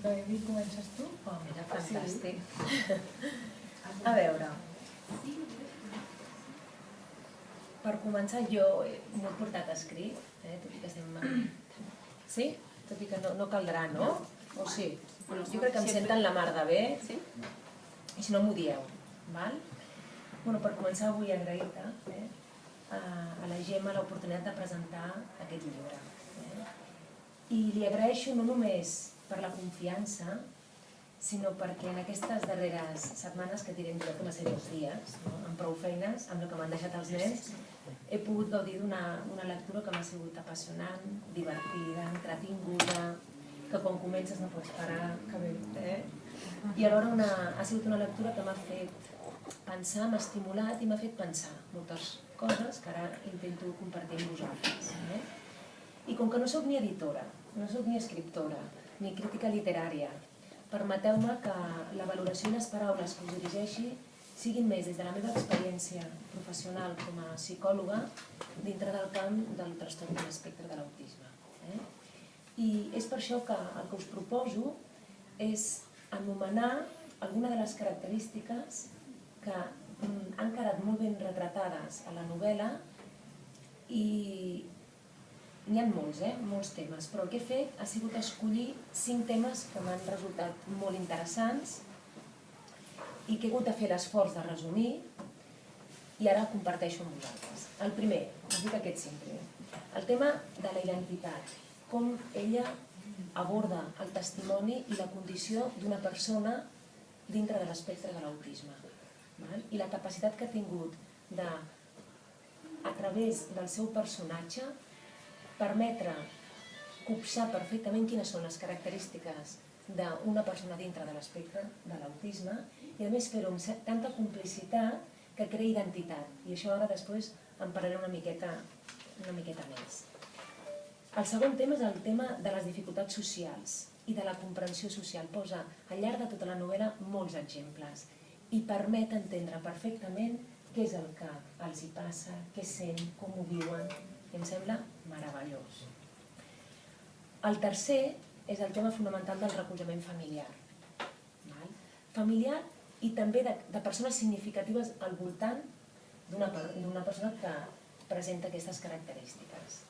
Noemi, comences tu? Oh, mira, fantàstic. A veure, per començar jo m'ho he portat escrit, tot i que estem... Sí? Tot i que no caldrà, no? O sí? Jo crec que em senten la mar de bé, i si no m'ho dieu, val? Bueno, per començar vull agrair-te a la Gemma l'oportunitat de presentar aquest llibre. I li agraeixo no només per la confiança, sinó perquè en aquestes darreres setmanes que tirem jo com a ser 2 dies, amb prou feines, amb el que m'han deixat els nens, he pogut gaudir d'una lectura que m'ha sigut apassionant, divertida, entretinguda, que quan comences no pots parar, que bé, I alhora ha sigut una lectura que m'ha fet pensar, m'ha estimulat i m'ha fet pensar moltes coses que ara intento compartir amb vosaltres. I com que no soc ni editora, no soc ni escriptora, ni crítica literària, permeteu-me que la valoració i les paraules que us dirigeixi siguin més des de la meva experiència professional com a psicòloga dintre del camp del trastorn de l'espectre de l'autisme. I és per això que el que us proposo és anomenar alguna de les característiques que han quedat molt ben retratades a la novel·la i n'hi ha molts temes, però el que he fet ha sigut escollir 5 temes que m'han resultat molt interessants i que he hagut de fer l'esforç de resumir i ara comparteixo amb vosaltres. El primer, us dic aquests 5 primers, el tema de la identitat, com ella aborda el testimoni i la condició d'una persona dintre de l'espectre de l'autisme i la capacitat que ha tingut de, a través del seu personatge, permetre copsar perfectament quines són les característiques d'una persona dintre de l'espectre de l'autisme i a més fer-ho amb tanta complicitat que crea identitat. I això ara després en parlaré una miqueta més. El segon tema és el tema de les dificultats socials i de la comprensió social. Posa al llarg de tota la novel·la molts exemples i permet entendre perfectament què és el que els hi passa, què sent, com ho viuen. I em sembla meravellós. El tercer és el tema fonamental del recolzament familiar. Familiar i també de persones significatives al voltant d'una persona que presenta aquestes característiques.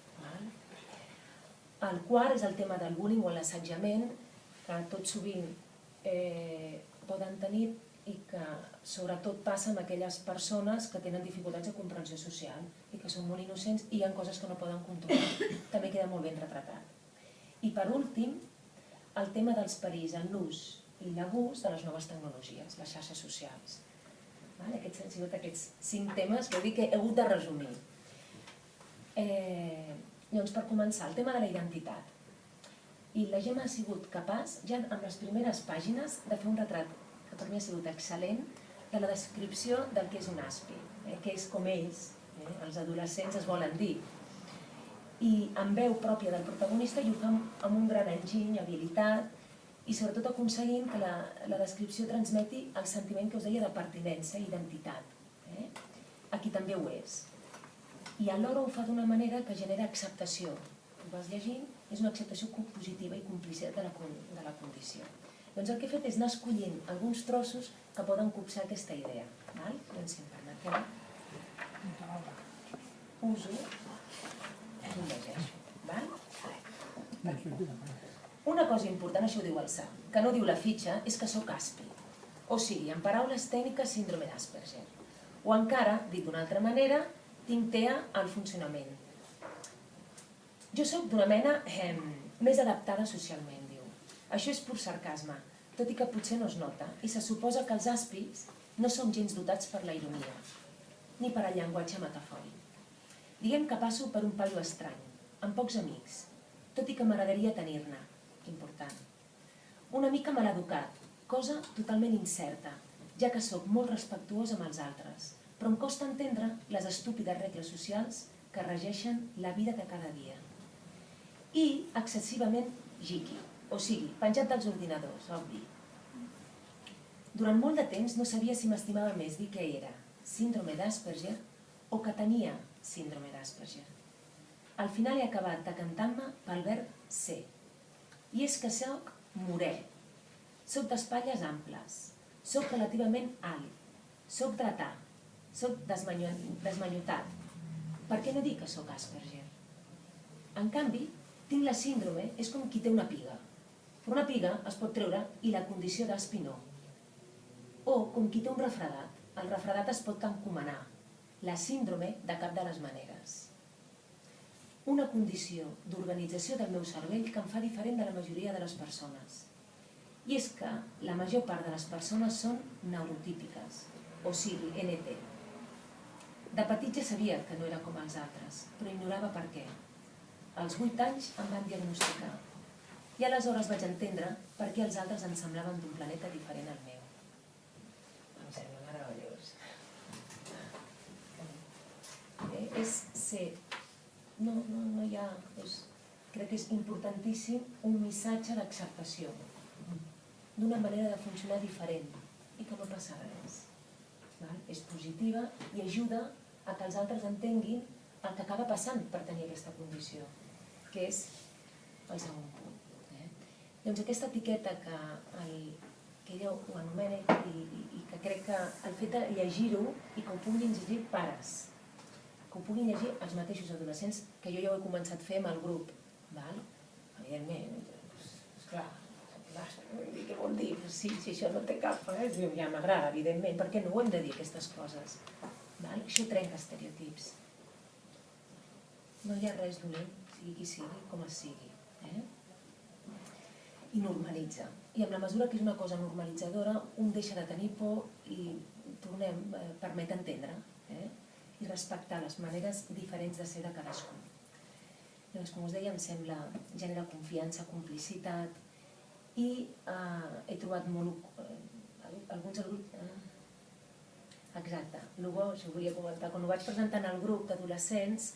El quart és el tema del bullying o l'assetjament, que tot sovint poden tenir i que sobretot passa amb aquelles persones que tenen dificultats de comprensió social i que són molt innocents i hi ha coses que no poden controlar. També queda molt ben retratat. I per últim, el tema dels perills en l'ús i l'abús de les noves tecnologies, les xarxes socials. Aquests han sigut aquests 5 temes que he hagut de resumir. Llavors, per començar, el tema de la identitat. I la Gemma ha sigut capaç, ja en les primeres pàgines, de fer un retrat que per mi ha sigut excel·lent, de la descripció del que és un ASPI, que és com ells, els adolescents, es volen dir. I amb veu pròpia del protagonista i ho fa amb un gran enginy, habilitat, i sobretot aconseguint que la descripció transmeti el sentiment que us deia de pertinença i identitat. Aquí també ho és. I alhora ho fa d'una manera que genera acceptació. Ho vas llegint, és una acceptació positiva i complicitat de la condició. Doncs el que he fet és anar escollint alguns trossos que poden copsar aquesta idea. Doncs si em permeteu, uso i ho llegeixo. Una cosa important, això ho diu el Sam, que no diu la fitxa, és que sóc ASPI. O sigui, en paraules tècniques, síndrome d'Asperger. O encara, dit d'una altra manera, tinc TEA al funcionament. Jo soc d'una mena més adaptada socialment. Això és pur sarcasme, tot i que potser no es nota, i se suposa que els ASPIs no som gens dotats per la ironia, ni per al llenguatge metafòric. Diguem que passo per un paio estrany, amb pocs amics, tot i que m'agradaria tenir-ne, important. Una mica maleducat, cosa totalment incerta, ja que sóc molt respectuós amb els altres, però em costa entendre les estúpides regles socials que regeixen la vida de cada dia. I excessivament jiqui. O sigui, penjat dels ordinadors, obvi. Durant molt de temps no sabia si m'estimava més dir que era síndrome d'Asperger o que tenia síndrome d'Asperger. Al final he acabat decantant-me pel verb ser. I és que soc morè, soc d'espatlles amples, soc relativament alt, soc dretà, soc desmanyotat. Per què no dic que soc Asperger? En canvi, tinc la síndrome, és com qui té una piga. Però una piga es pot treure i la condició d'aspi no. O com qui té un refredat, el refredat es pot encomanar, la síndrome de cap de les maneres. Una condició d'organització del meu cervell que em fa diferent de la majoria de les persones. I és que la major part de les persones són neurotípiques, o sigui, NT. De petit ja sabia que no era com els altres, però ignorava per què. Als 8 anys em van diagnosticar. I aleshores vaig entendre per què els altres em semblaven d'un planeta diferent al meu. Em sembla meravellós. És ser... No hi ha... Crec que és importantíssim un missatge d'acceptació, d'una manera de funcionar diferent i que no passa res. És positiva i ajuda a que els altres entenguin el que acaba passant per tenir aquesta condició, que és el segon punt. Doncs aquesta etiqueta que ella ho anomena i que crec que el fet de llegir-ho i que ho puguin llegir pares, que ho puguin llegir els mateixos adolescents, que jo ja ho he començat a fer amb el grup. Evidentment, esclar, què vol dir? Si això no té cap, ja m'agrada, evidentment, per què no ho hem de dir, aquestes coses? Això trenca estereotips. No hi ha res dolent, sigui qui sigui, com es sigui. I normalitza. I amb la mesura que és una cosa normalitzadora, un deixa de tenir por i permet entendre i respectar les maneres diferents de ser de cadascú. Llavors, com us deia, em sembla genera confiança, complicitat i he trobat molt... alguns... Exacte, el bo, això ho volia comentar, quan ho vaig presentar en el grup d'adolescents,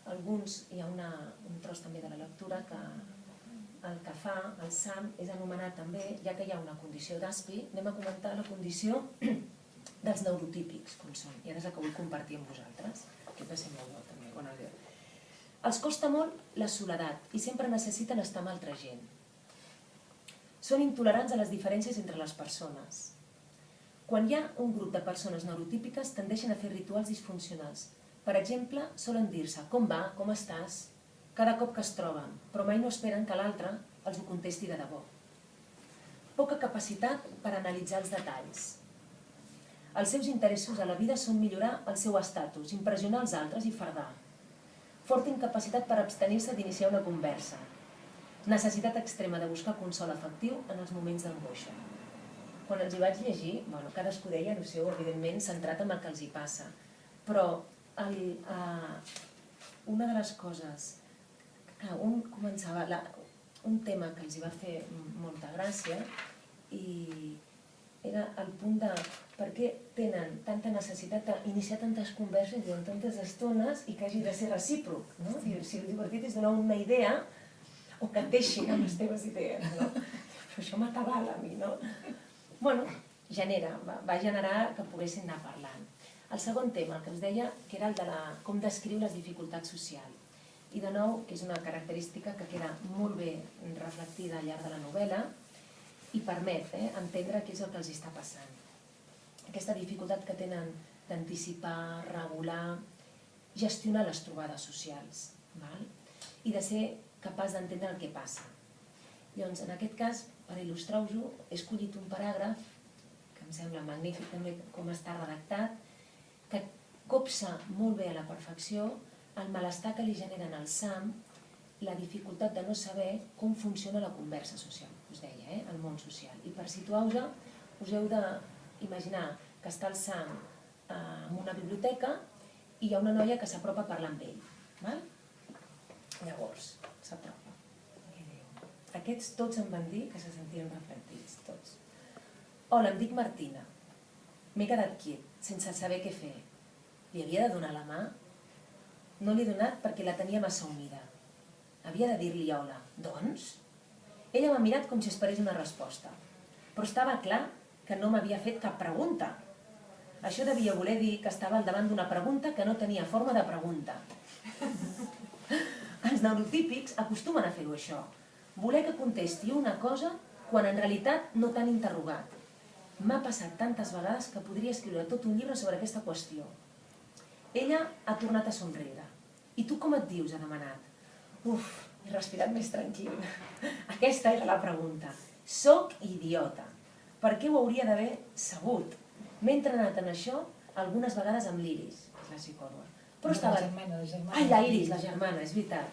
alguns, hi ha un tros també de la lectura que el que fa, el SAM, és anomenar també, ja que hi ha una condició d'ASPI, anem a comentar la condició dels neurotípics, com són, i ara és la que vull compartir amb vosaltres, que va ser molt bo també quan el veu. Els costa molt la soledat i sempre necessiten estar amb altra gent. Són intolerants a les diferències entre les persones. Quan hi ha un grup de persones neurotípiques tendeixen a fer rituals disfuncionals. Per exemple, solen dir-se com va, com estàs, cada cop que es troben, però mai no esperen que l'altre els ho contesti de debò. Poca capacitat per analitzar els detalls. Els seus interessos a la vida són millorar el seu estatus, impressionar els altres i fardar. Forta incapacitat per abstenir-se d'iniciar una conversa. Necessitat extrema de buscar consol afectiu en els moments d'angoixa. Quan els hi vaig llegir, cadascú deia el seu, evidentment, centrat en el que els hi passa. Però una de les coses que un començava, un tema que els hi va fer molta gràcia i era el punt de per què tenen tanta necessitat d'iniciar tantes converses durant tantes estones i que hagi de ser recíproc. Si el divertit és donar una idea o que et deixin amb les teves idees. Però això m'atabala a mi, no? Bueno, va generar que poguessin anar parlant. El segon tema, el que us deia, que era el de com descriu les dificultats socials. I de nou, que és una característica que queda molt bé reflectida al llarg de la novel·la i permet entendre què és el que els està passant. Aquesta dificultat que tenen d'anticipar, regular, gestionar les trobades socials i de ser capaç d'entendre el que passa. Llavors, en aquest cas, per il·lustrar-vos-ho, he escollit un paràgraf que em sembla magnífic també com està redactat, que copsa molt bé a la perfecció el malestar que li generen al SAM, la dificultat de no saber com funciona la conversa social, us deia, el món social. I per situar-vos, us heu d'imaginar que està el SAM en una biblioteca i hi ha una noia que s'apropa a parlar amb ell. Llavors, s'apropa. Aquests tots em van dir que se sentien reflectits, tots. Hola, em dic Martina. M'he quedat quiet, sense saber què fer. Li havia de donar la mà? No l'he donat perquè la tenia massa humida. Havia de dir-li hola. Doncs? Ella m'ha mirat com si esperés una resposta. Però estava clar que no m'havia fet cap pregunta. Això devia voler dir que estava al davant d'una pregunta que no tenia forma de pregunta. Els neurotípics acostumen a fer-ho això. voler que contesti una cosa quan en realitat no t'han interrogat. M'ha passat tantes vegades que podria escriure tot un llibre sobre aquesta qüestió. Ella ha tornat a somriure. I tu com et dius? Ha demanat. Uf, he respirat més tranquil. Aquesta era la pregunta. Soc idiota. Per què ho hauria d'haver sabut? M'he entrenat en això algunes vegades amb l'Iris, que és la psicòloga. La germana. Ai, la Iris, la germana, és veritat.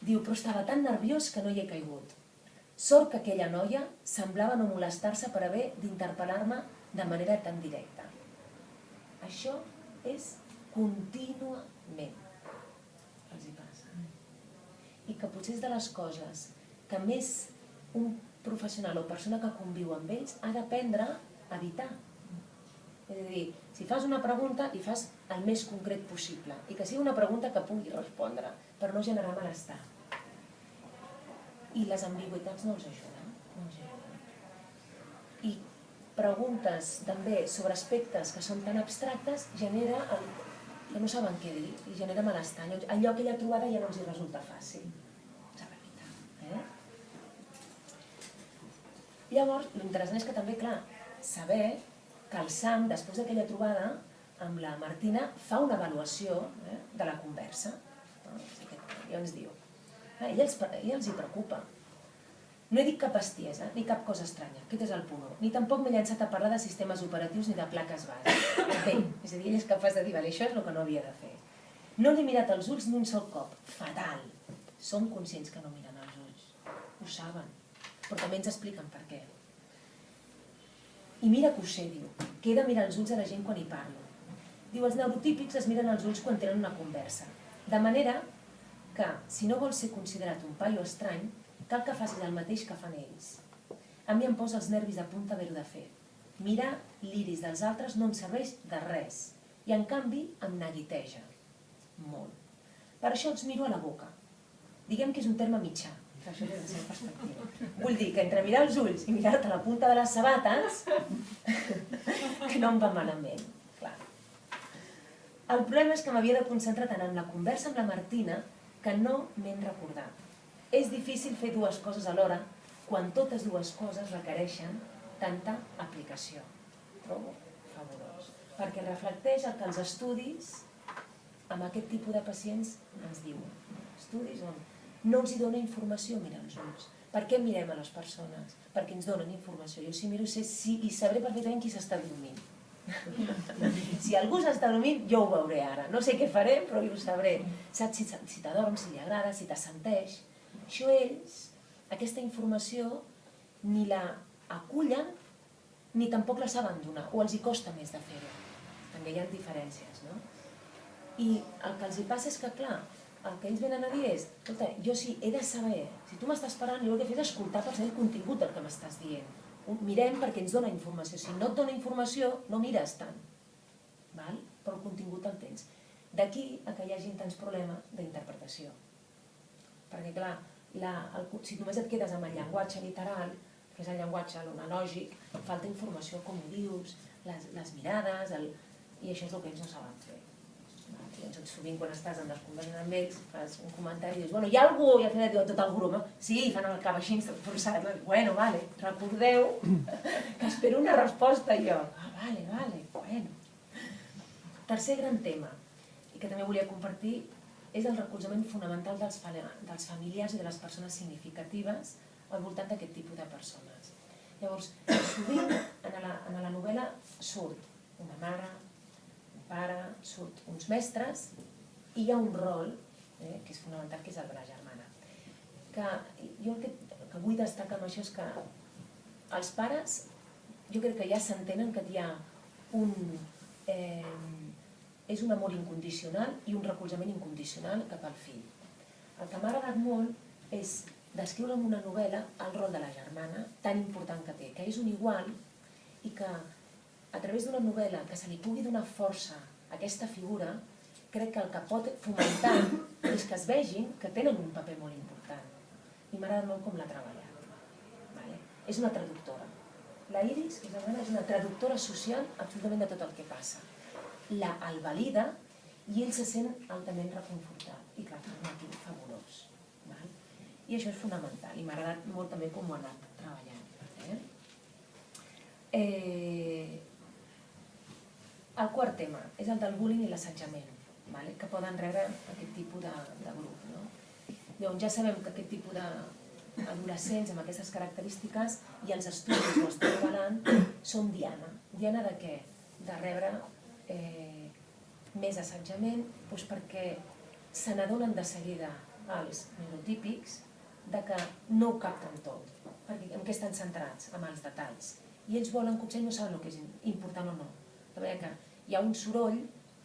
Diu, però estava tan nerviós que no hi he caigut. Sort que aquella noia semblava no molestar-se per haver d'interpel·lar-me de manera tan directa. Això és contínuament. Els hi passa. I que potser és de les coses que més un professional o persona que conviu amb ells ha d'aprendre a evitar. És a dir, si fas una pregunta, li fas el més concret possible i que sigui una pregunta que pugui respondre per no generar malestar. I les ambigüitats no els ajuden. I preguntes també sobre aspectes que són tan abstractes genera que no saben què dir i genera malestar. Allò que ella ha trobada ja no els hi resulta fàcil. És la veritat. Llavors, l'interessant és que també, clar, saber que el Sam, després d'aquella trobada amb la Martina, fa una avaluació de la conversa. I ens diu, i els hi preocupa. No he dit cap bestiesa, ni cap cosa estranya, aquest és el punt 1. Ni tampoc m'he llançat a parlar de sistemes operatius ni de plaques base. Bé, és a dir, ell és capaç de dir, això és el que no havia de fer. No l'he mirat als ulls ni un sol cop. Fatal. Som conscients que no miren als ulls. Ho saben. Però també ens expliquen per què. I mira que ho sé, diu, que he de mirar els ulls a la gent quan hi parlo. Diu, els neurotípics es miren els ulls quan tenen una conversa. De manera que, si no vols ser considerat un paio estrany, cal que facis el mateix que fan ells. A mi em posa els nervis de punta haver-ho de fer. Mirar l'iris dels altres no em serveix de res i, en canvi, em neguiteja. Molt. Per això els miro a la boca. Diguem que és un terme mitjà. Això és la seva perspectiva. Vull dir que entre mirar els ulls i mirar-te la punta de les sabates que no em va malament. Clar. El problema és que m'havia de concentrar tant en la conversa amb la Martina que no m'he recordat. És difícil fer dues coses alhora quan totes dues coses requereixen tanta aplicació. Trobo fabulós. Perquè reflecteix el que els estudis amb aquest tipus de pacients ens diuen. Estudis on no els dona informació mirar els ulls. Per què mirem a les persones? Perquè ens donen informació. Jo si miro i sabré perfectament qui s'està dormint. Si algú s'està dormint, jo ho veuré ara. No sé què faré, però jo ho sabré. Saps si t'adorm, si li agrada, si t'assenteix. Això ells, aquesta informació, ni la acullen ni tampoc la saben donar, o els hi costa més de fer-ho. També hi ha diferències, no? I el que els hi passa és que, clar, el que ells venen a dir és, escolta, jo sí, he de saber, si tu m'estàs parlant, jo el que he fet és escoltar per saber el contingut del que m'estàs dient. Mirem perquè ens dona informació. Si no et dona informació, no mires tant. Però el contingut el tens. D'aquí que hi hagi tants problemes d'interpretació. Perquè, clar, si només et quedes amb el llenguatge literal, que és el llenguatge analògic, falta informació, com ho dius, les mirades, i això és el que ells no saben fer. Sovint quan estàs en les converses amb ells, fas un comentari i dius, bueno, hi ha algú, i al final diu tot el grup, sí, fan el cap així, bueno, vale, recordeu que espero una resposta jo. Vale, bueno. Tercer gran tema, i que també volia compartir, és el recolzament fonamental dels familiars i de les persones significatives al voltant d'aquest tipus de persones. Llavors, sovint en la novel·la surt una mare, un pare, surt uns mestres i hi ha un rol que és fonamental, que és el de la germana. Jo el que vull destacar amb això és que els pares, jo crec que ja s'entenen que hi ha és un amor incondicional i un recolzament incondicional cap al fill. El que m'ha agradat molt és descriure en una novel·la el rol de la germana tan important que té, que és un igual i que a través d'una novel·la que se li pugui donar força a aquesta figura, crec que el que pot fomentar és que es vegin que tenen un paper molt important. I m'ha agradat molt com l'ha treballat. És una traductora. La Iris, que és una traductora social absolutament de tot el que passa. El valida i ell se sent altament reconfortat. I clar, és un equip fabulós. I això és fonamental, i m'ha agradat molt també com ho ha anat treballant. El quart tema és el del bullying i l'assetjament, que poden rebre aquest tipus de grup. Llavors ja sabem que aquest tipus d'adolescents amb aquestes característiques i els estudis ho estan revelant són diana. Diana de què? De rebre més assetjament perquè se n'adonen de seguida els neurotípics que no ho capten tot, perquè en què estan centrats? En els detalls. I ells volen copsar i no saben el que és important o no. De manera que hi ha un soroll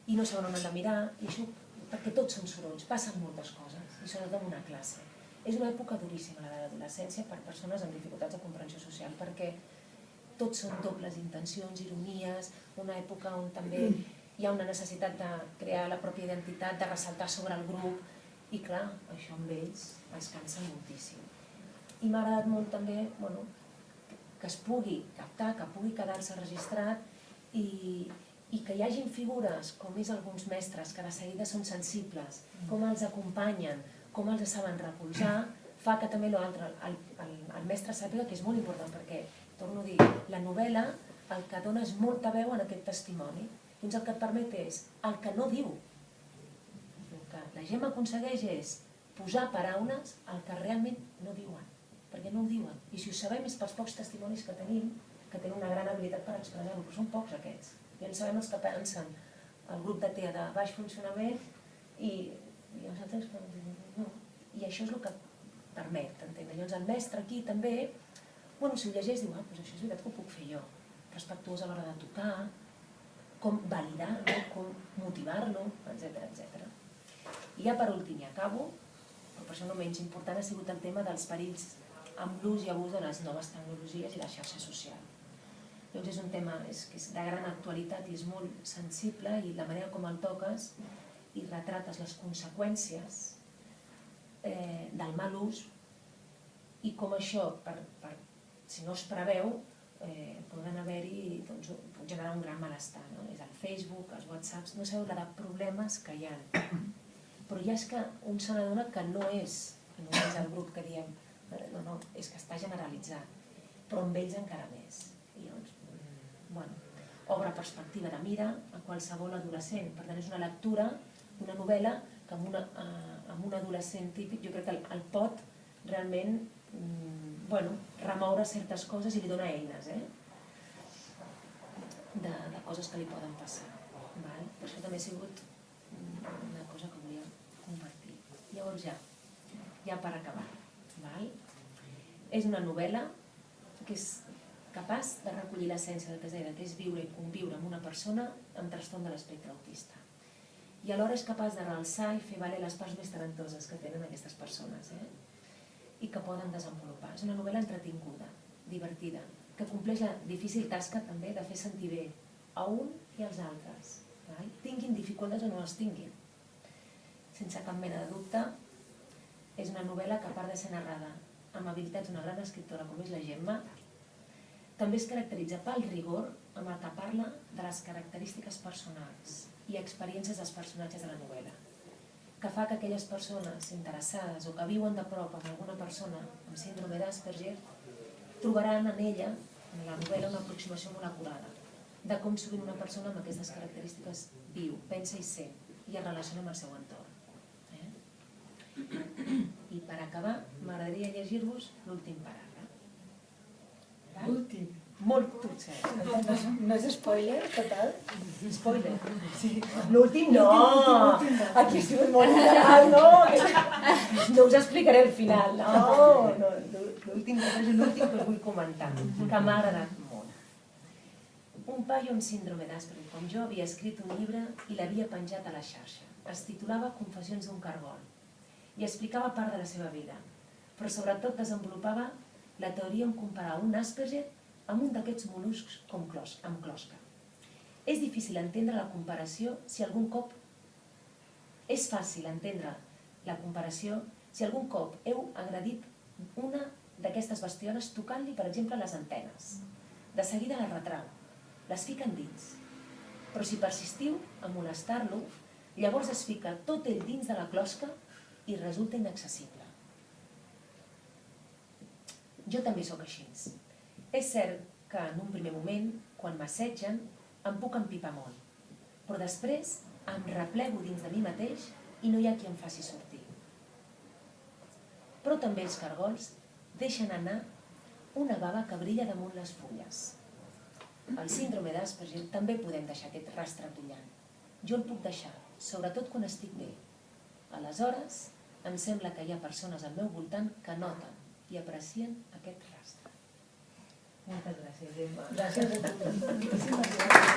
i no saben on han de mirar, i això, perquè tots són sorolls, passen moltes coses, i sobretot en una classe. És una època duríssima, la de l'adolescència, per persones amb dificultats de comprensió social, perquè tots són dobles intencions, ironies, una època on també hi ha una necessitat de crear la pròpia identitat, de ressaltar sobre el grup, i clar, això amb ells els cansa moltíssim. I m'ha agradat molt també que es pugui captar, que pugui quedar-se registrat i que hi hagin figures com és alguns mestres que de seguida són sensibles, com els acompanyen, com els saben recolzar, fa que també el mestre sàpiga que és molt important perquè, torno a dir, la novel·la el que dona és molta veu en aquest testimoni. Doncs el que et permet és el que no diu. El que la Gemma aconsegueix és posar paraules al que realment no diuen, perquè no ho diuen. I si ho sabem és pels pocs testimonis que tenim, que tenen una gran habilitat per expressar-ho, però són pocs aquests. Ja en sabem els que pensen el grup de TEA de baix funcionament i els altres no. I això és el que permet entendre. Llavors el mestre aquí també, si ho llegeix diu, doncs això és veritat que ho puc fer jo, respectuós a l'hora de tocar, com validar-lo, com motivar-lo, etc. I ja per últim, i acabo, però per això no menys important ha sigut el tema dels perills amb l'ús i abús de les noves tecnologies i la xarxa social. Llavors és un tema que és de gran actualitat i és molt sensible i la manera com el toques i retrates les conseqüències del mal ús i com això, si no es preveu, poden haver-hi, pot generar un gran malestar. És el Facebook, els WhatsApps, no sabeu la de problemes que hi ha. Però ja és que un se n'adona que no és només el grup que diem, no, és que està generalitzat, però amb ells encara més. I llavors, obre perspectiva de mira a qualsevol adolescent. Per tant, és una lectura, una novel·la que amb un adolescent típic jo crec que el pot realment remoure certes coses i li dona eines de coses que li poden passar. Per això també ha sigut una cosa que volia compartir. Llavors ja per acabar. És una novel·la que és capaç de recollir l'essència del que es deia, que és viure i conviure amb una persona amb trastorn de l'espectre autista. I alhora és capaç de realçar i fer valer les parts més talentoses que tenen aquestes persones i que poden desenvolupar. És una novel·la entretinguda, divertida, que compleix la difícil tasca també de fer sentir bé a un i als altres. Tinguin dificultats o no les tinguin. Sense cap mena de dubte, és una novel·la que a part de ser narrada amb habilitats d'una gran escriptora com és la Gemma, també es caracteritza pel rigor amb el que parla de les característiques personals i experiències dels personatges de la novel·la, que fa que aquelles persones interessades o que viuen de prop amb alguna persona amb síndrome d'Asperger trobaran en ella, en la novel·la, una aproximació molt acurada de com sovint una persona amb aquestes característiques viu, pensa i sent i es relaciona amb el seu entorn. I per acabar, m'agradaria llegir-vos l'últim paràgraf. L'últim? Molt potser. No és spoiler, total? Spoiler? L'últim no! Aquí ha sigut molt literal, no! No us explicaré el final, no! L'últim que us vull comentar, que m'ha agradat molt. Un paio amb síndrome d'Asperger com jo havia escrit un llibre i l'havia penjat a la xarxa. Es titulava Confessions d'un cargol i explicava part de la seva vida, però sobretot desenvolupava la teoria en comparar un Asperger amb un d'aquests mol·luscs amb closca. És difícil entendre la comparació si algun cop... És fàcil entendre la comparació si algun cop heu agredit una d'aquestes bestioles tocant-li, per exemple, les antenes. De seguida la retrau, les fiquen dins. Però si persistiu a molestar-lo, llavors es fica tot ell dins de la closca i resulta inaccessible. Jo també sóc així. És cert que en un primer moment, quan m'assetgen, em puc empipar molt. Però després em replego dins de mi mateix i no hi ha qui em faci sortir. Però també els cargols deixen anar una bava que brilla damunt les fulles. Al síndrome d'Asperger també podem deixar aquest rastre brillant. Jo el puc deixar, sobretot quan estic bé. Aleshores, em sembla que hi ha persones al meu voltant que noten i aprecien aquest rastre. Moltes gràcies, Emma. Gràcies a tu. Moltíssimes gràcies.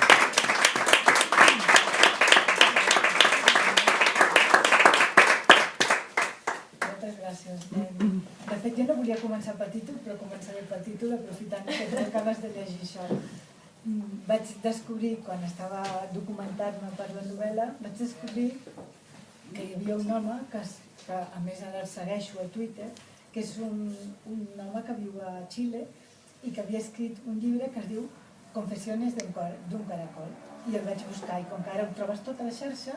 Moltes gràcies. De fet, jo no volia començar per títol, però començaré per títol, aprofitant que tu acabes de llegir això. Vaig descobrir, quan estava documentant-me per la novel·la, vaig descobrir que hi havia un home, que a més ara el segueixo a Twitter, que és un home que viu a Xile i que havia escrit un llibre que es diu Confessiones d'un caracol. I el vaig buscar, i com que ara ho trobes tot a la xarxa,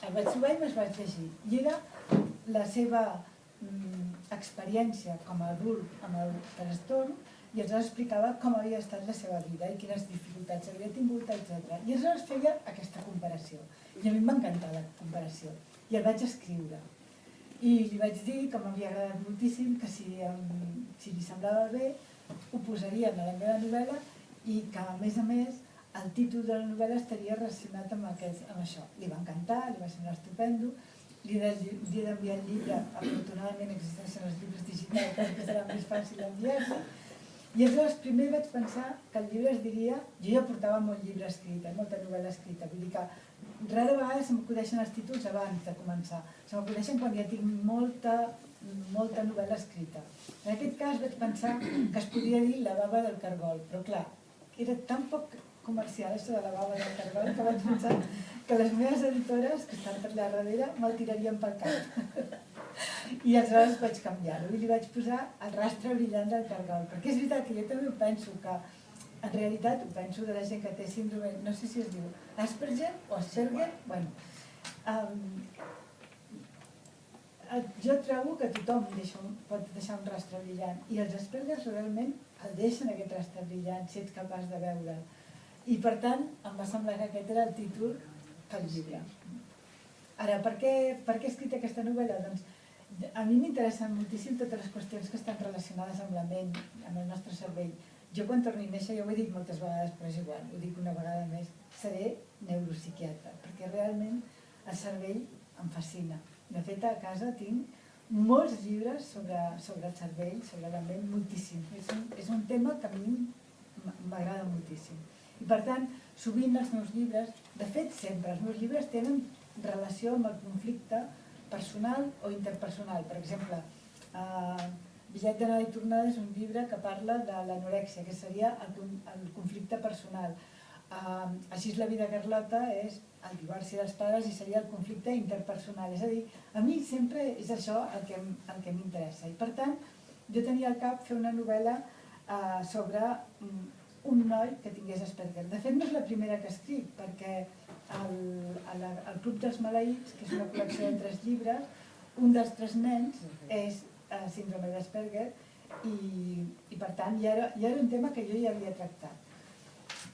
el vaig trobar i me'l vaig llegir. I era la seva experiència com a adult amb el trastorn, i aleshores explicava com havia estat la seva vida i quines dificultats havia tingut, etc. I aleshores feia aquesta comparació. I a mi m'ha encantat la comparació. I el vaig escriure. I li vaig dir que m'havia agradat moltíssim, que si li semblava bé, ho posaria en la meva novel·la i que, a més, el títol de la novel·la estaria relacionat amb això. Li va encantar, li va semblar estupendo, li he d'enviar el llibre, afortunadament existeixen els llibres digitals perquè serà més fàcil enviar-lo. I aleshores primer vaig pensar que el llibre es diria... Jo ja portava molt llibre escrit, molta novel·la escrita, vull dir que rara vegada se m'acudeixen els títols abans de començar. Se m'acudeixen quan ja tinc molta novel·la escrita. En aquest cas vaig pensar que es podia dir La bava del cargol, però clar, era tan poc comercial això de La bava del cargol que vaig pensar que les meves editores, que estan per allà darrere, me'l tirarien pel cap. I aleshores vaig canviar-ho i li vaig posar El rastre brillant del cargol, perquè és veritat que jo també ho penso, que en realitat ho penso de la gent que té síndrome, no sé si es diu Asperger o Asperger, bueno, jo trobo que tothom pot deixar un rastre brillant i els Aspergers realment el deixen aquest rastre brillant si ets capaç de veure'l. I per tant em va semblar que aquest era el títol pel llibre. Ara, per què he escrit aquesta novel·la? Doncs a mi m'interessen moltíssim totes les qüestions que estan relacionades amb la ment, amb el nostre cervell. Jo quan torni a néixer, ja ho he dit moltes vegades, però és igual, ho dic una vegada més, seré neuropsiquiatra, perquè realment el cervell em fascina. De fet, a casa tinc molts llibres sobre el cervell, sobre la ment, moltíssim. És un tema que a mi m'agrada moltíssim. I per tant, sovint els meus llibres, de fet sempre, els meus llibres tenen relació amb el conflicte personal o interpersonal. Per exemple, Bitllet d'anada i tornada és un llibre que parla de l'anorèxia, que seria el conflicte personal. Així és la vida Carlota, és el divorci dels pares i seria el conflicte interpersonal. És a dir, a mi sempre és això el que m'interessa. I per tant, jo tenia al cap fer una novel·la sobre un noi que tingués Asperger. De fet, no és la primera que escric, perquè el Club dels Maleïts, que és una col·lecció de 3 llibres, un dels 3 nens és síndrome d'Asperger i per tant ja era un tema que jo ja havia tractat.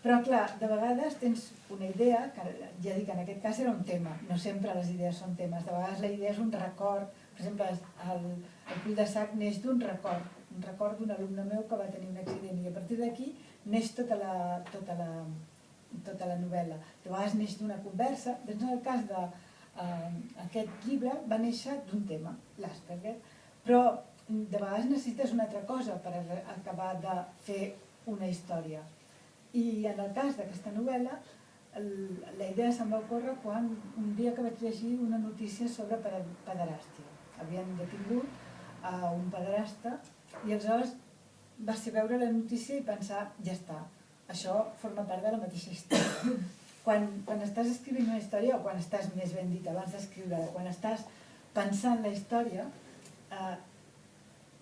Però clar, de vegades tens una idea, que ja dic, en aquest cas era un tema, no sempre les idees són temes, de vegades la idea és un record, per exemple, el Cul de Sac neix d'un record d'un alumne meu que va tenir un accident i a partir d'aquí neix tota la novel·la. De vegades neix d'una conversa, doncs en el cas d'aquest llibre va néixer d'un tema, l'Asperger, però de vegades necessites una altra cosa per acabar de fer una història. I en el cas d'aquesta novel·la, la idea se'm va ocórrer quan un dia que vaig llegir una notícia sobre pederàstia. Havien detingut un pederasta i aleshores va ser veure la notícia i pensar, ja està, això forma part de la mateixa història. Quan estàs escrivint una història, o quan estàs, més ben dit, abans d'escriure-la, quan estàs pensant la història,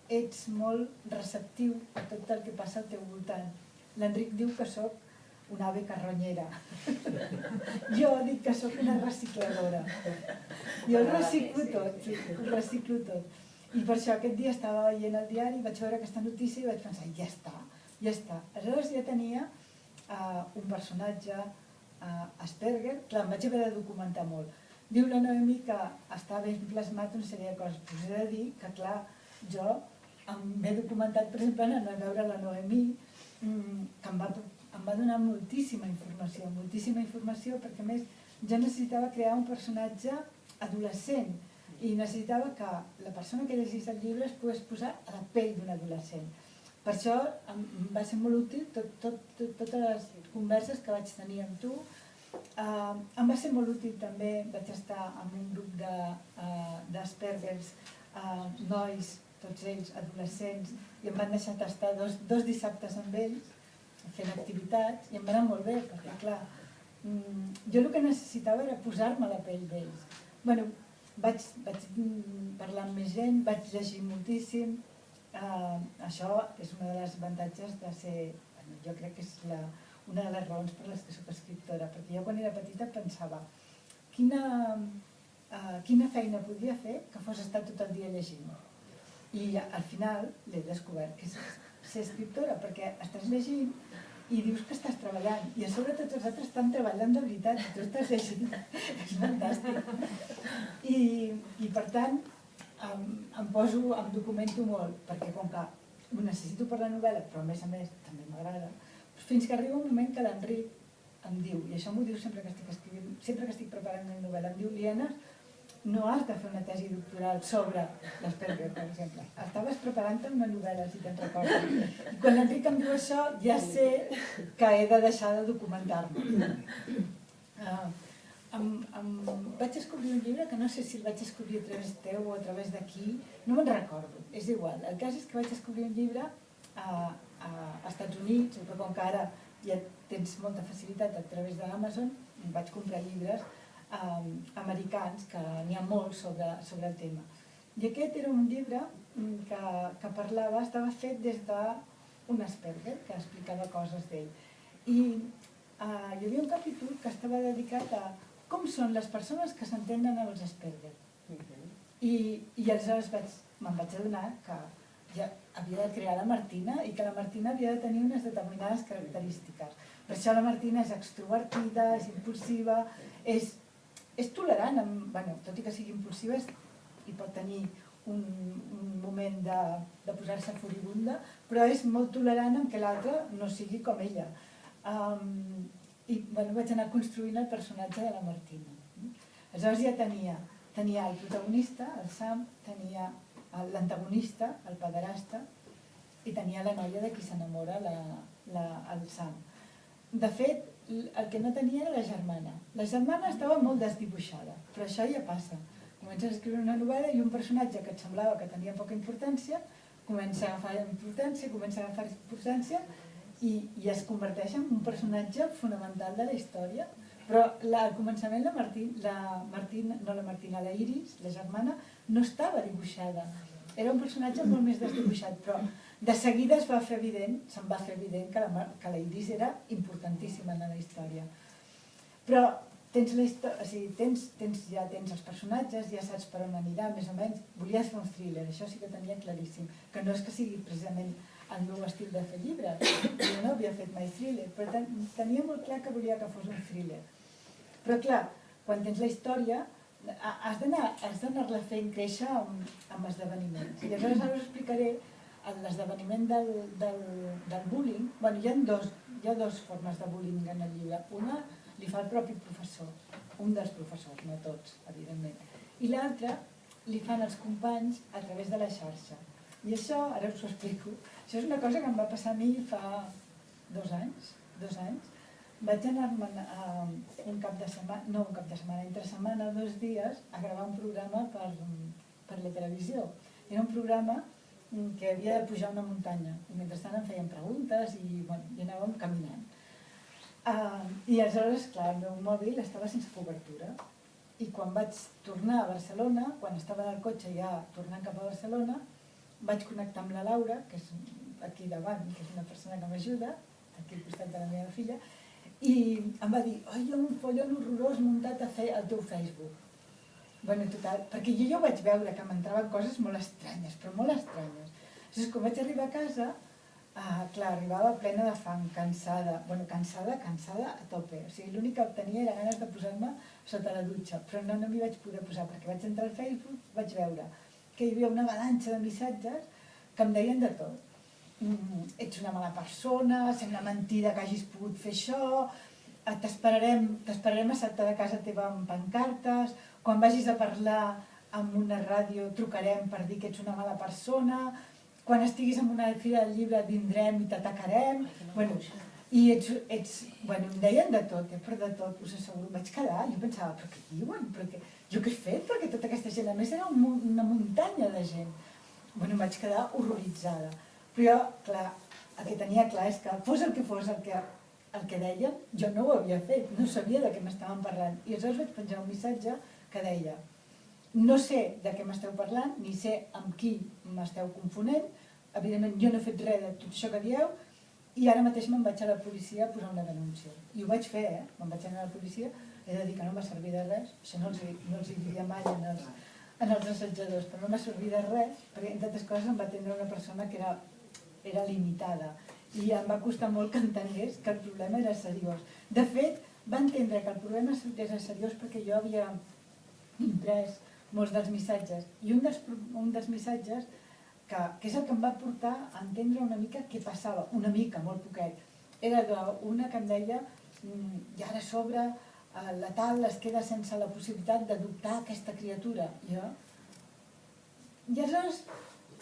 ets molt receptiu a tot el que passa al teu voltant. L'Enric diu que sóc una ave carronyera. Jo dic que sóc una recicladora. Jo ho reciclo tot. I per això aquest dia estava veient el diari, vaig veure aquesta notícia i vaig pensar, ja està. Aleshores ja tenia un personatge, Asperger, clar, em vaig haver de documentar molt. Diu la Noemi que està ben plasmat una sèrie de coses, però us he de dir que, clar, jo m'he documentat, per exemple, en anar a veure la Noemi, que em va donar moltíssima informació, perquè a més jo necessitava crear un personatge adolescent i necessitava que la persona que llegís el llibre es pogués posar a la pell d'un adolescent. Per això em va ser molt útil totes les converses que vaig tenir amb tu. Em va ser molt útil també, vaig estar en un grup d'Aspergers, nois, tots ells adolescents, i em van deixar tastar dos dissabtes amb ells, fent activitats, i em va anar molt bé, perquè clar, jo el que necessitava era posar-me a la pell d'ells. Bueno, vaig parlar amb més gent, vaig llegir moltíssim. Això és una de les avantatges de ser, jo crec que és una de les raons per les que soc escriptora, perquè jo quan era petita pensava quina feina podia fer que fos estar tot el dia llegint. I al final l'he descobert, que és ser escriptora, perquè estàs llegint i dius que estàs treballant, i a sobre tots els altres estan treballant de veritat, i tu estàs llegint. És fantàstic. I per tant, em documento molt, perquè com que ho necessito per la novel·la, però a més també m'agrada, fins que arriba un moment que l'Enric em diu, i això m'ho diu sempre que estic escrivint, sempre que estic preparant una novel·la, em diu, Liana, no has de fer una tesi doctoral sobre l'Asperger, per exemple. Estaves preparant-te una novel·la, si te'n recordes. I quan l'Enric em diu això, ja sé que he de deixar de documentar-me. Vaig descobrir un llibre que no sé si el vaig descobrir a través teu o a través d'aquí, no me'n recordo, és igual. El cas és que vaig descobrir un llibre als Estats Units, però com que ara ja tens molta facilitat a través d'Amazon, vaig comprar llibres americans, que n'hi ha molts sobre el tema. I aquest era un llibre que parlava, estava fet des d'un Asperger, que explicava coses d'ell. I hi havia un capítol que estava dedicat a com són les persones que s'entenen amb els Asperger. I aleshores me'n vaig adonar que ja havia de crear la Martina i que la Martina havia de tenir unes determinades característiques. Per això la Martina és extrovertida, és impulsiva, és tolerant, tot i que sigui impulsiva, i pot tenir un moment de posar-se furibunda, però és molt tolerant en què l'altre no sigui com ella. I vaig anar construint el personatge de la Martina. Aleshores ja tenia el protagonista, el Sam, tenia l'antagonista, el pederasta, i tenia la noia de qui s'enamora, el Sam. De fet, el que no tenia era la germana. La germana estava molt desdibuixada, però això ja passa. Comences a escriure una novel·la i un personatge que et semblava que tenia poca importància comença a agafar importància i es converteix en un personatge fonamental de la història. Però al començament la Iris, la germana, no estava dibuixada. Era un personatge molt més desdibuixat, però de seguida se'm va fer evident que la Iris era importantíssima en la història. Però ja tens els personatges, ja saps per on anirà, més o menys. Volies fer un thriller, això sí que tenia claríssim, que no és que sigui precisament el meu estil de fer llibres, jo no havia fet mai thriller, però tenia molt clar que volia que fos un thriller. Però clar, quan tens la història, has d'anar-la fent créixer amb esdeveniments. I aleshores ara us explicaré l'esdeveniment del bullying. Hi ha dues formes de bullying en el llibre. Una li fa el propi professor, un dels professors, no tots, evidentment. I l'altra li fan els companys a través de la xarxa. I això, ara us ho explico, això és una cosa que em va passar a mi fa 2 anys. Vaig anar-me'n entre setmana, 2 dies, a gravar un programa per la televisió. Era un programa que havia de pujar una muntanya, i mentrestant em feien preguntes i anàvem caminant. I aleshores, clar, el meu mòbil estava sense cobertura. I quan vaig tornar a Barcelona, quan estava en el cotxe ja tornant cap a Barcelona, vaig connectar amb la Laura, que és aquí davant, que és una persona que m'ajuda, aquí al costat de la meva filla, i em va dir, hi ha un follon horrorós muntat a fer al teu Facebook. Bueno, total, perquè jo ja ho vaig veure, que m'entraven coses molt estranyes, però molt estranyes. Llavors, quan vaig arribar a casa, clar, arribava plena de fam, cansada, cansada a tope. O sigui, l'únic que tenia era ganes de posar-me sota la dutxa, però no m'hi vaig poder posar, perquè vaig entrar al Facebook, vaig veure que hi havia una avalanxa de missatges que em deien de tot. Ets una mala persona, sembla mentida que hagis pogut fer això, t'esperarem a saltar de casa teva amb pancartes, quan vagis a parlar amb una ràdio trucarem per dir que ets una mala persona, quan estiguis en una fira del llibre vindrem i t'atacarem. I em deien de tot, però de tot, us asseguro, vaig quedar, jo pensava, però què diuen? Jo què he fet? Perquè tota aquesta gent, a més era una muntanya de gent. Em vaig quedar horroritzada. Però jo, clar, el que tenia clar és que fos el que deien, jo no ho havia fet, no sabia de què m'estaven parlant. I aleshores vaig penjar un missatge que deia: no sé de què m'esteu parlant, ni sé amb qui m'esteu confonent, evidentment jo no he fet res de tot això que dieu, i ara mateix me'n vaig a la policia a posar una denúncia. I ho vaig fer, me'n vaig anar a la policia, he de dir que no em va servir de res, això no els hi diria mai en els assetjadors, però no em va servir de res, perquè entre altres coses em va atendre una persona que era limitada, i em va costar molt que entengués que el problema era seriós. De fet, va entendre que el problema era seriós perquè jo havia imprès molts dels missatges, i un dels missatges, que és el que em va portar a entendre una mica què passava, una mica, molt poquet, era una que em deia: i ara a sobre la tal es queda sense la possibilitat d'adoptar aquesta criatura. I aleshores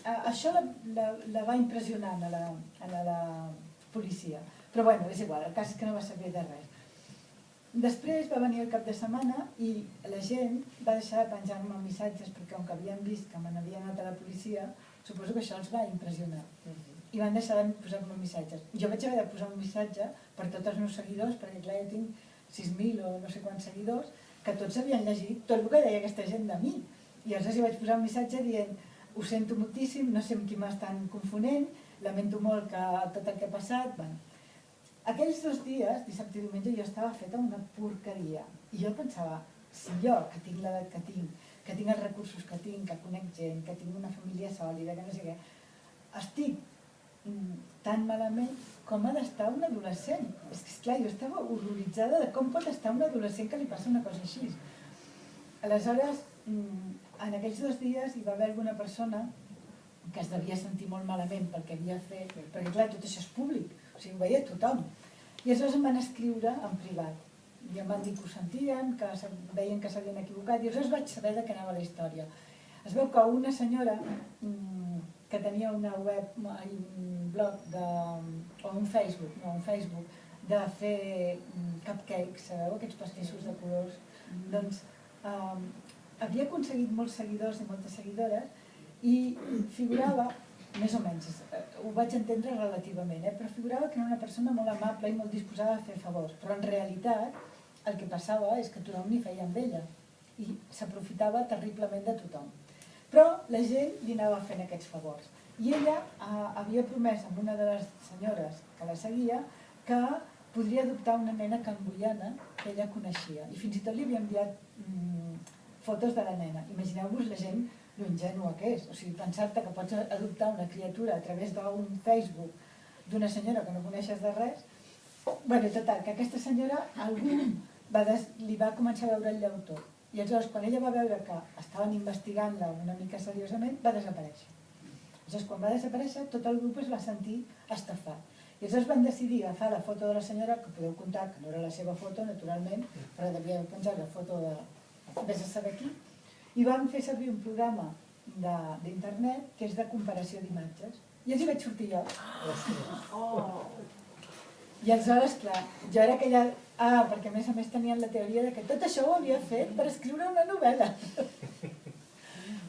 això la va impressionar a la policia, però bueno, és igual, el cas és que no va servir de res. Després va venir el cap de setmana i la gent va deixar de penjar-me missatges, perquè com que havien vist que me n'havia anat a la policia, suposo que això els va impressionar. I van deixar de posar-me missatges. Jo vaig haver de posar un missatge per tots els meus seguidors, perquè clar, jo tinc 6.000 o no sé quants seguidors, que tots havien llegit tot el que deia aquesta gent de mi. I aleshores hi vaig posar un missatge dient: ho sento moltíssim, no sé amb qui m'estan confonent, lamento molt tot el que ha passat. Aquells 2 dies, dissabte i diumenge, jo estava feta una porqueria. I jo pensava, si jo, que tinc l'edat que tinc els recursos que tinc, que conec gent, que tinc una família sòlida, que no sé què, estic tan malament, com ha d'estar un adolescent? És que, esclar, jo estava horroritzada de com pot estar un adolescent que li passa una cosa així. Aleshores, en aquells 2 dies hi va haver alguna persona que es devia sentir molt malament pel que havia fet, perquè clar, tot això és públic, o sigui, ho veia tothom. I aleshores em van escriure en privat. I em van dir que ho sentien, que veien que s'havien equivocat, i aleshores vaig saber de què anava la història. Es veu que una senyora que tenia una web, un blog, o un Facebook, de fer cupcakes, sabeu, aquests pastissos de colors, doncs havia aconseguit molts seguidors i moltes seguidores, i figurava, més o menys, ho vaig entendre relativament, però figurava que era una persona molt amable i molt disposada a fer favors, però en realitat el que passava és que tothom n'hi feia amb ella i s'aprofitava terriblement de tothom. Però la gent li anava fent aquests favors. I ella havia promès amb una de les senyores que la seguia que podria adoptar una nena camboiana que ella coneixia. I fins i tot li havia enviat fotos de la nena. Imagineu-vos la gent lo ingènua que és. O sigui, pensar-te que pots adoptar una criatura a través d'un Facebook d'una senyora que no coneixes de res. Bé, total, que aquesta senyora algú li va començar a veure el llautó. I aleshores, quan ella va veure que estaven investigant-la una mica seriosament, va desaparèixer. Aleshores, quan va desaparèixer, tot el grup es va sentir estafat. I aleshores van decidir agafar la foto de la senyora, que podeu comptar que no era la seva foto, naturalment, però devia penjar la foto de vés a saber qui, i vam fer servir un programa d'internet que és de comparació d'imatges. I els hi vaig sortir jo. I aleshores, clar, jo era aquella... perquè a més tenien la teoria que tot això ho havia fet per escriure una novel·la.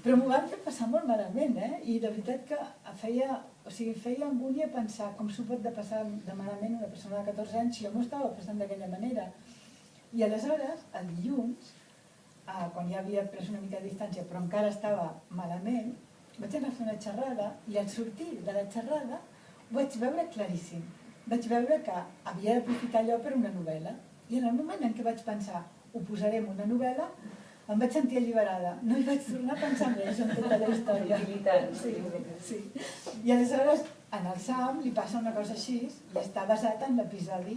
Però m'ho van fer passar molt malament, I de veritat que feia angúnia pensar com s'ho pot passar de malament una persona de 14 anys si jo m'ho estava passant d'aquella manera. I aleshores, el dilluns, quan ja havia pres una mica de distància però encara estava malament, vaig anar a fer una xerrada i al sortir de la xerrada ho vaig veure claríssim. Vaig veure que havia d'aprofitar allò per una novel·la i en el moment en què vaig pensar ho posaré en una novel·la em vaig sentir alliberada. No hi vaig tornar a pensar en res en tota la història. Sí. I aleshores, en el Sam li passa una cosa així i està basat en l'episodi,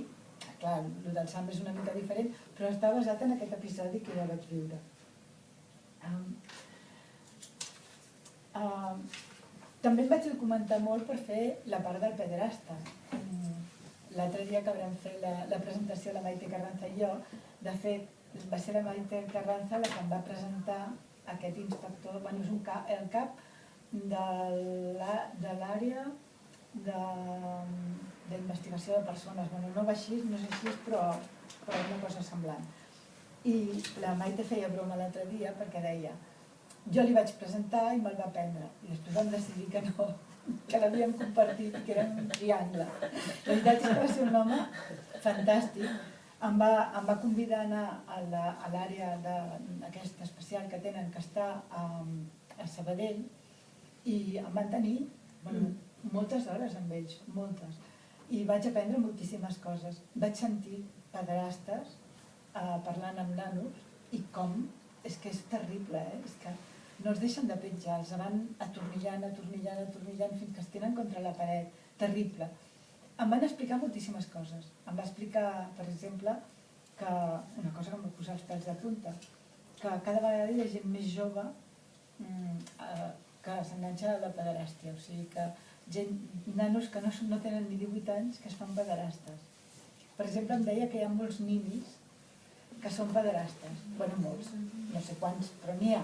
clar, el del Sam és una mica diferent, però està basat en aquest episodi que jo vaig viure. També em vaig documentar molt per fer la part del pederasta. L'altre dia que vam fer la presentació de la Maite Carranza i jo, de fet, va ser la Maite Carranza la que em va presentar aquest inspector, bueno, és el cap de l'àrea d'investigació de persones. Bueno, no va així, no és així, però una cosa semblant. I la Maite feia broma l'altre dia perquè deia jo li vaig presentar i me'l va prendre. I després vam decidir que no, que l'havíem compartit, que era un triangle. La veritat és que va ser un home fantàstic. Em va convidar a anar a l'àrea aquesta especial que tenen, que està a Sabadell, i em van tenir moltes hores amb ells, moltes. I vaig aprendre moltíssimes coses. Vaig sentir pederastes parlant amb nanos i com, és que és terrible, és que no els deixen de petjar, els van atornillant fins que es tenen contra la paret. Terrible. Em van explicar moltíssimes coses. Em va explicar, per exemple, que una cosa que em va posar els pèls de punta, que cada vegada hi ha gent més jove que s'enganxa a la pederàstia, o sigui que nanos que no tenen ni 18 anys que es fan pederastes. Per exemple, em deia que hi ha molts ninis que són pederastes. Bueno, molts, no sé quants, però n'hi ha.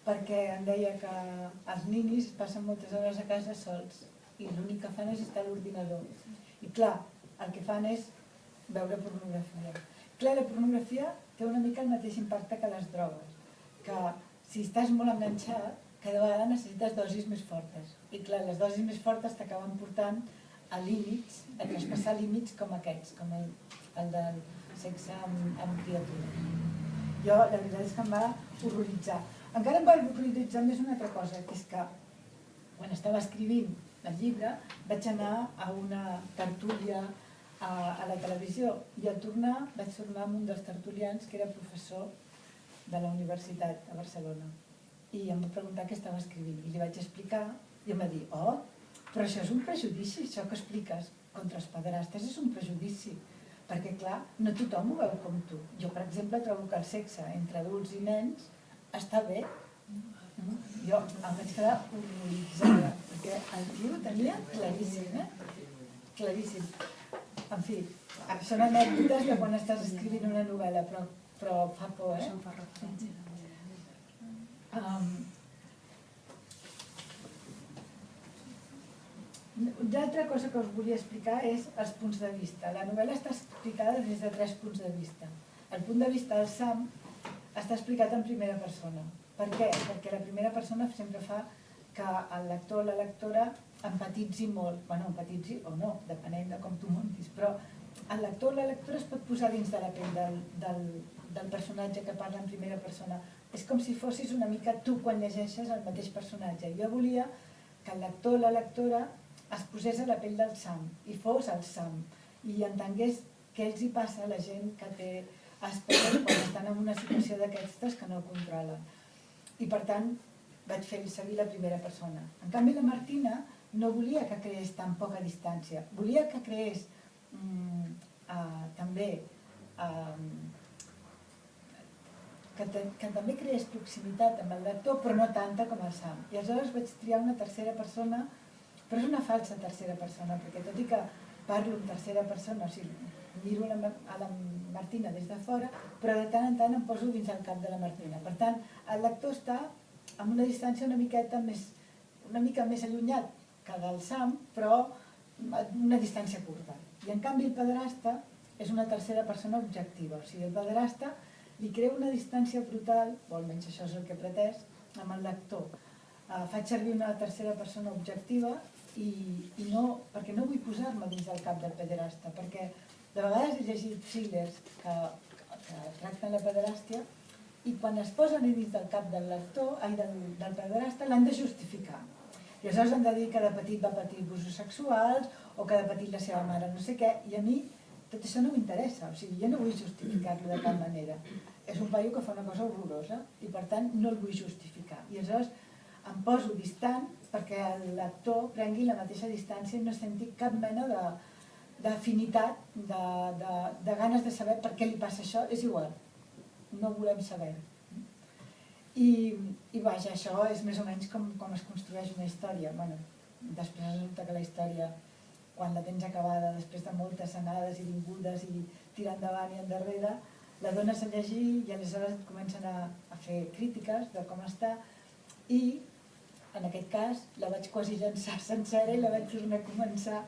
Perquè em deia que els ninis passen moltes hores a casa sols i l'únic que fan és estar a l'ordinador. I clar, el que fan és veure pornografia. Clar, la pornografia té una mica el mateix impacte que les drogues, que si estàs molt enganxat, cada vegada necessites dosis més fortes. I clar, les dosis més fortes t'acaben portant a límits, a traspassar límits com aquests, com el del sexe amb criatures. Jo, la veritat és que em va horroritzar. Encara em va horroritzar més una altra cosa, que és que quan estava escrivint el llibre vaig anar a una tertúlia a la televisió i al tornar vaig tornar amb un dels tertulians que era professor de la Universitat de Barcelona i em va preguntar què estava escrivint i li vaig explicar i em va dir però això és un prejudici, això que expliques contra els pederastes és un prejudici perquè clar, no tothom ho veu com tu. Jo per exemple trobo que el sexe entre adults i nens està bé. Jo em vaig quedar horroritzada, perquè el tio ho tenia claríssim, claríssim. En fi, són anècdotes de quan estàs escrivint una novel·la, però fa por, Això em fa referència. L'altra cosa que us volia explicar és els punts de vista. La novel·la està explicada des de 3 punts de vista. El punt de vista del Sam està explicat en primera persona. Per què? Perquè la primera persona sempre fa que el lector o la lectora empatitzi molt. Bueno, empatitzi o no, depenent de com tu muntis. Però el lector o la lectora es pot posar dins de la pell del personatge que parla en primera persona. És com si fossis una mica tu quan llegeixes el mateix personatge. Jo volia que el lector o la lectora es posés a la pell del Sam i fos el Sam i entengués què els hi passa a la gent que té Asperger quan estan en una situació d'aquestes que no controlen. I per tant vaig fer seguir la primera persona. En canvi la Martina no volia que creés tan poca distància, volia que creés també que també creés proximitat amb el lector però no tanta com el Sam. I aleshores vaig triar una tercera persona, però és una falsa tercera persona, perquè tot i que parlo en tercera persona, o sigui, miro a la Martina des de fora, però de tant en tant em poso dins el cap de la Martina. Per tant, el lector està amb una distància una mica més allunyat que del Sam, però una distància curta. I en canvi el pederasta és una tercera persona objectiva, o sigui, el pederasta li crea una distància brutal, o almenys això és el que he pretès, amb el lector. Faig servir una tercera persona objectiva perquè no vull posar-me dins del cap del pederasta, perquè de vegades he llegit thrillers que tracten la pederàstia i quan es posen dins del cap del lector, del pederasta, l'han de justificar. I aleshores han de dir que de petit va patir abusos sexuals o que de petit la seva mare no sé què, i a mi tot això no m'interessa, o sigui, jo no vull justificar-lo de cap manera. És un paio que fa una cosa horrorosa i per tant no el vull justificar. I aleshores em poso distant perquè el lector prengui la mateixa distància i no senti cap mena d'afinitat, de ganes de saber per què li passa això, és igual, no volem saber. I vaja, això és més o menys com es construeix una història. Després resulta que la història, quan la tens acabada, després de moltes anades i vingudes i tirar endavant i endarrere, la dones a llegir i aleshores et comencen a fer crítiques de com està i, en aquest cas, la vaig quasi llançar sencera i la vaig tornar a començar.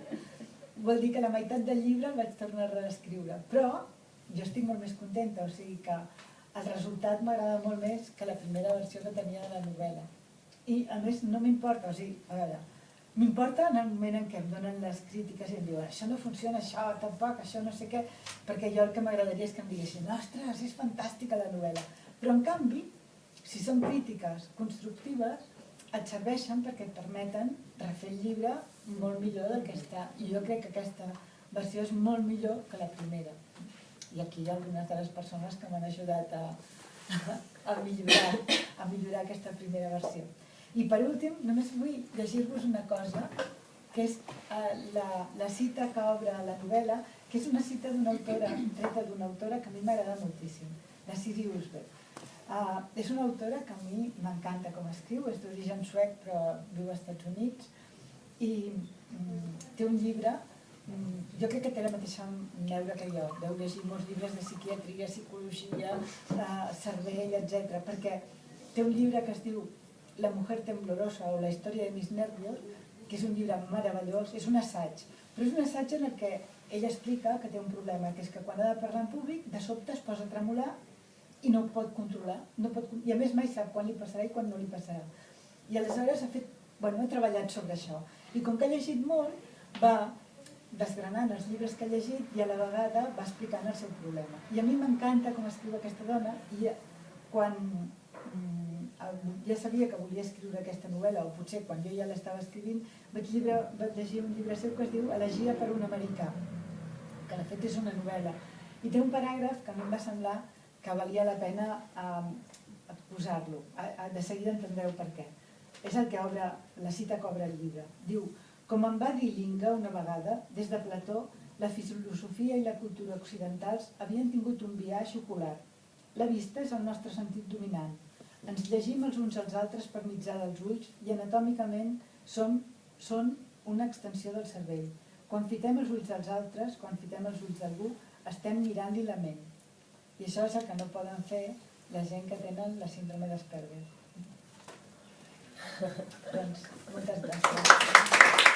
Vol dir que la meitat del llibre el vaig tornar a reescriure. Però jo estic molt més contenta, o sigui que el resultat m'agrada molt més que la primera versió que tenia de la novel·la. I, a més, no m'importa, o sigui, a veure, m'importa en el moment en què em donen les crítiques i em diuen això no funciona, això tampoc, això no sé què, perquè jo el que m'agradaria és que em diguessin ostres, és fantàstica la novel·la. Però, en canvi, si són crítiques constructives, et serveixen perquè et permeten refer el llibre molt millor del que està. I jo crec que aquesta versió és molt millor que la primera. I aquí hi ha algunes de les persones que m'han ajudat a millorar aquesta primera versió. I per últim, només vull llegir-vos una cosa, que és la cita que obre la novel·la, que és una cita d'una autora, treta d'una autora que a mi m'agrada moltíssim, la Siri Husberg. És una autora que a mi m'encanta com escriu, és d'origen suec però viu als Estats Units i té un llibre, jo crec que té la mateixa neura que jo, deu llegir molts llibres de psiquiatria, psicologia, cervell, etc. Perquè té un llibre que es diu La mujer temblorosa o la història de mis nervios, que és un llibre meravellós, és un assaig, però és un assaig en el que ella explica que té un problema, que és que quan ha de parlar en públic, de sobte es posa a tremolar i no ho pot controlar, i a més mai sap quan li passarà i quan no li passarà. I aleshores ha treballat sobre això, i com que ha llegit molt, va desgranant els llibres que ha llegit i a la vegada va explicant el seu problema. I a mi m'encanta com escriu aquesta dona i quan ja sabia que volia escriure aquesta novel·la, o potser quan jo ja l'estava escrivint, vaig llegir un llibre seu que es diu Elegia per un americà, que de fet és una novel·la. I té un paràgraf que a mi em va semblar que valia la pena posar-lo. De seguida entendreu per què. És el que obre, la cita que obre el llibre. Diu: com em va dir Linga una vegada, des de Plató, la filosofia i la cultura occidentals havien tingut un biaix ocular. La vista és el nostre sentit dominant. Ens llegim els uns als altres per mitjà dels ulls i anatòmicament són una extensió del cervell. Quan fitem els ulls dels altres, quan fitem els ulls d'algú, estem mirant-li la ment. I això és el que no poden fer la gent que tenen la síndrome d'Asperger. Doncs, moltes gràcies.